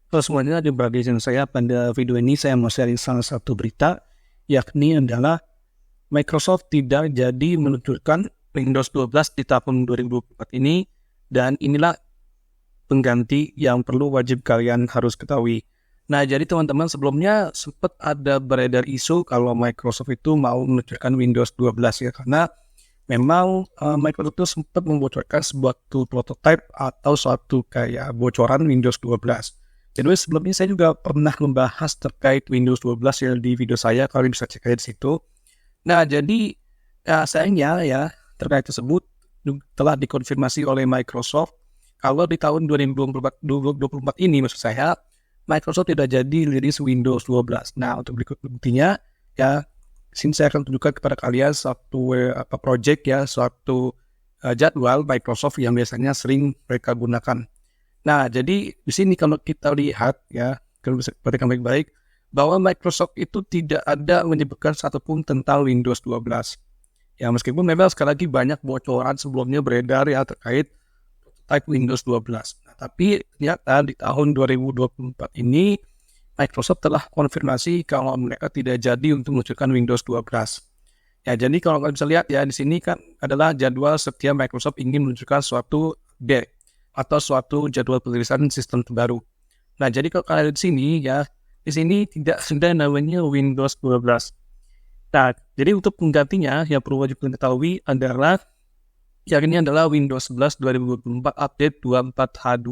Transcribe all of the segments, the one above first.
Halo semuanya, jumpa lagi dengan saya. Pada video ini saya mau sharing salah satu berita, yakni adalah Microsoft tidak jadi meluncurkan Windows 12 di tahun 2024 ini, dan inilah pengganti yang perlu wajib kalian harus ketahui. Nah, jadi teman-teman, sebelumnya sempat ada beredar isu kalau Microsoft itu mau meluncurkan Windows 12 ya, karena memang Microsoft itu sempat membocorkan sebuah prototype atau suatu kayak bocoran Windows 12. Jadi sebelumnya saya juga pernah membahas terkait Windows 12 ya di video saya, kalian bisa cek di situ. Nah, jadi sayangnya ya terkait tersebut telah dikonfirmasi oleh Microsoft kalau di tahun 2024 ini maksud saya Microsoft tidak jadi rilis Windows 12. Nah, untuk berikut buktinya ya, sini saya akan tunjukkan kepada kalian suatu project ya, suatu jadwal Microsoft yang biasanya sering mereka gunakan. Nah, jadi di sini kalau kita lihat ya, kalau bisa perhatikan baik-baik, bahwa Microsoft itu tidak ada menyebutkan satupun tentang Windows 12. Ya, meskipun memang sekali lagi banyak bocoran sebelumnya beredar ya terkait type Windows 12. Nah, tapi ternyata di tahun 2024 ini, Microsoft telah konfirmasi kalau mereka tidak jadi untuk meluncurkan Windows 12. Ya, jadi kalau kalian bisa lihat ya, di sini kan adalah jadwal setiap Microsoft ingin meluncurkan suatu update atau suatu jadwal perilisan sistem terbaru. Nah, jadi kalau kalian di sini ya, di sini tidak ada namanya Windows 12. Nah, jadi untuk penggantinya yang perlu wajib kalian ketahui adalah yang ini adalah Windows 11 2024 update 24H2.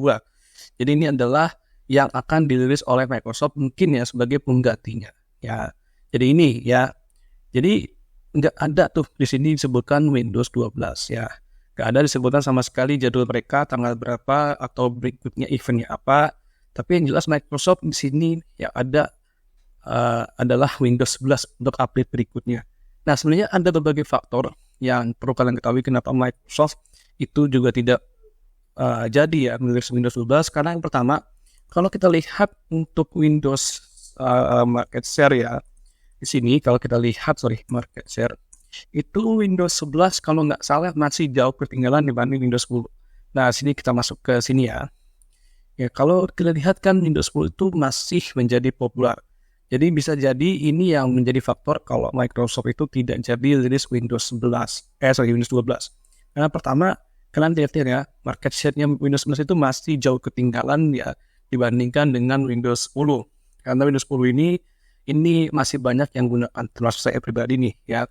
Jadi ini adalah yang akan dirilis oleh Microsoft mungkin ya sebagai penggantinya. Ya, jadi ini ya. Jadi nggak ada tuh di sini disebutkan Windows 12 ya. Nggak ada disebutkan sama sekali jadwal mereka, tanggal berapa, atau berikutnya eventnya apa. Tapi yang jelas Microsoft di sini yang ada adalah Windows 11 untuk update berikutnya. Nah, sebenarnya ada berbagai faktor yang perlu kalian ketahui kenapa Microsoft itu juga tidak jadi ya merilis Windows 12. Karena yang pertama, kalau kita lihat untuk Windows market share ya, di sini kalau kita lihat market share, itu Windows 11 kalau nggak salah masih jauh ketinggalan dibanding Windows 10. Nah, sini kita masuk ke sini ya. Ya, kalau kita lihat kan Windows 10 itu masih menjadi populer. Jadi bisa jadi ini yang menjadi faktor kalau Microsoft itu tidak jadi rilis Windows 12. Karena pertama, kalian lihat ya, market share-nya Windows 11 itu masih jauh ketinggalan ya dibandingkan dengan Windows 10. Karena Windows 10 ini masih banyak yang gunakan, termasuk saya pribadi nih ya.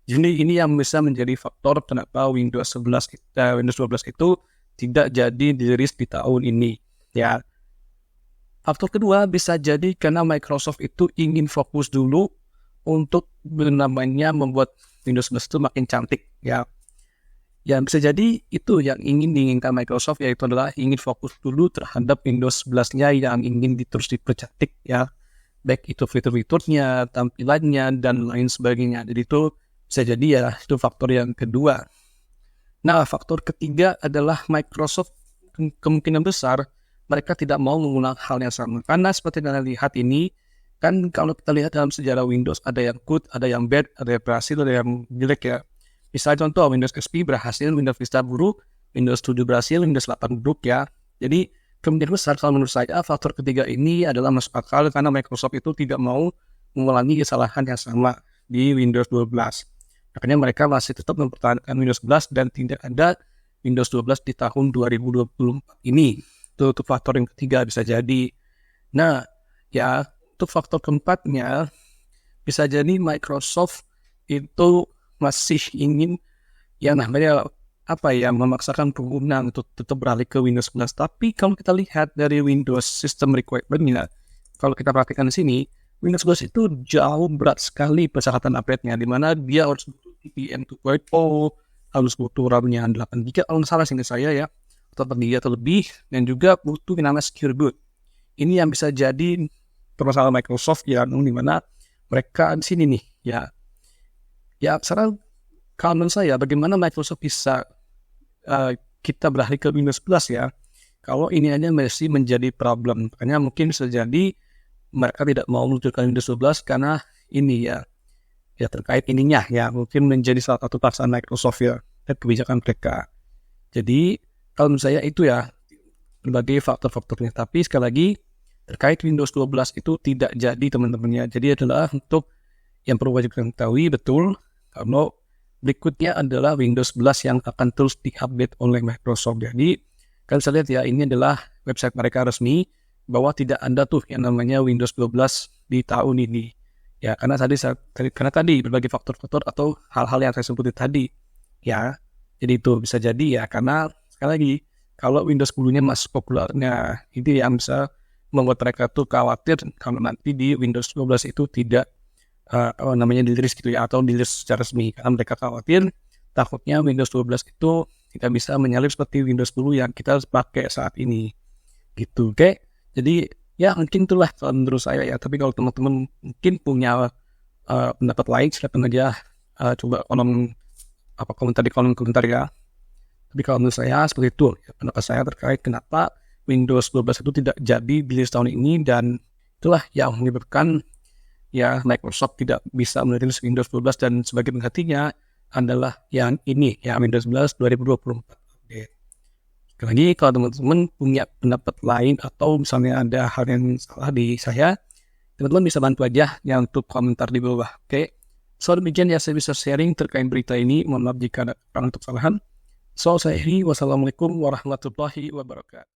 Jadi ini yang bisa menjadi faktor kenapa Windows 12 itu tidak jadi dirilis di tahun ini ya. Faktor kedua bisa jadi karena Microsoft itu ingin fokus dulu untuk membuat Windows 11 itu makin cantik ya. Yang bisa jadi itu yang ingin diinginkan Microsoft, yaitu adalah ingin fokus dulu terhadap Windows 11-nya yang ingin terus dipercantik ya. Baik itu fitur-fiturnya, tampilannya, dan lain sebagainya. Jadi itu bisa jadi ya, itu faktor yang kedua. Nah, faktor ketiga adalah Microsoft kemungkinan besar mereka tidak mau mengulang hal yang sama. Karena seperti yang kalian lihat ini, kan kalau kita lihat dalam sejarah Windows, ada yang good, ada yang bad, ada yang berhasil, ada yang jelek ya. Misalnya contoh, Windows XP berhasil, Windows Vista buruk, Windows 7 berhasil, Windows 8 buruk ya. Jadi, kemungkinan besar kalau menurut saya, faktor ketiga ini adalah masuk akal karena Microsoft itu tidak mau mengulangi kesalahan yang sama di Windows 12. Makanya mereka masih tetap mempertahankan Windows 11 dan tidak ada Windows 12 di tahun 2024 ini. Itu faktor yang ketiga bisa jadi. Nah, ya, untuk faktor keempatnya bisa jadi Microsoft itu masih ingin yang namanya memaksakan pengguna untuk tetap beralih ke Windows 11. Tapi kalau kita lihat dari Windows System Requirement-nya, kalau kita perhatikan di sini, Windows 11 itu jauh berat sekali persyaratan update-nya, di mana dia harus butuh TPM 2.0, harus butuh RAM-nya 8GB, kalau nggak salah seingat saya ya, atau 8GB atau lebih, dan juga butuh yang namanya secure boot. Ini yang bisa jadi permasalahan Microsoft ya, di mana mereka di sini nih ya. Ya, sekarang kalau menurut saya, bagaimana Microsoft bisa kita beralih ke Windows 11 ya, kalau ini hanya masih menjadi problem. Makanya mungkin bisa jadi mereka tidak mau meluncurkan Windows 12 karena ini ya terkait ininya ya, mungkin menjadi salah satu paksaan Microsoft ya, dan kebijakan mereka. Jadi kalau menurut saya itu ya berbagai faktor-faktornya. Tapi sekali lagi terkait Windows 12 itu tidak jadi teman-temannya. Jadi adalah untuk yang perlu wajib kalian ketahui betul kalau berikutnya adalah Windows 11 yang akan terus diupdate oleh Microsoft. Jadi kalian bisa lihat ya, ini adalah website mereka resmi bahwa tidak ada tuh yang namanya Windows 12 di tahun ini. Ya, karena tadi berbagai faktor-faktor atau hal-hal yang saya sebutin tadi. Ya, jadi itu bisa jadi ya, karena sekali lagi kalau Windows 10-nya masih populernya, itu yang bisa membuat mereka tuh khawatir kalau nanti di Windows 12 itu tidak dirilis gitu ya, atau dirilis secara resmi. Karena mereka khawatir takutnya Windows 12 itu tidak bisa menyalip seperti Windows 10 yang kita pakai saat ini. Gitu, oke? Jadi ya mungkin itulah kalau menurut saya ya. Tapi kalau teman-teman mungkin punya pendapat lain, silakan aja coba komentar di kolom komentar ya. Tapi kalau menurut saya seperti itu ya, pendapat saya terkait kenapa Windows 12 itu tidak jadi rilis tahun ini, dan itulah yang menyebabkan ya Microsoft tidak bisa merilis Windows 12, dan sebagai penggantinya adalah yang ini ya, Windows 11 2024. Oke. Sekali lagi, kalau teman-teman punya pendapat lain atau misalnya ada hal yang salah di saya, teman-teman bisa bantu aja ya untuk komentar di bawah. Oke. So demikian ya saya bisa sharing terkait berita ini. Mohon maaf jika ada kesalahan. So saya ini wassalamualaikum warahmatullahi wabarakatuh.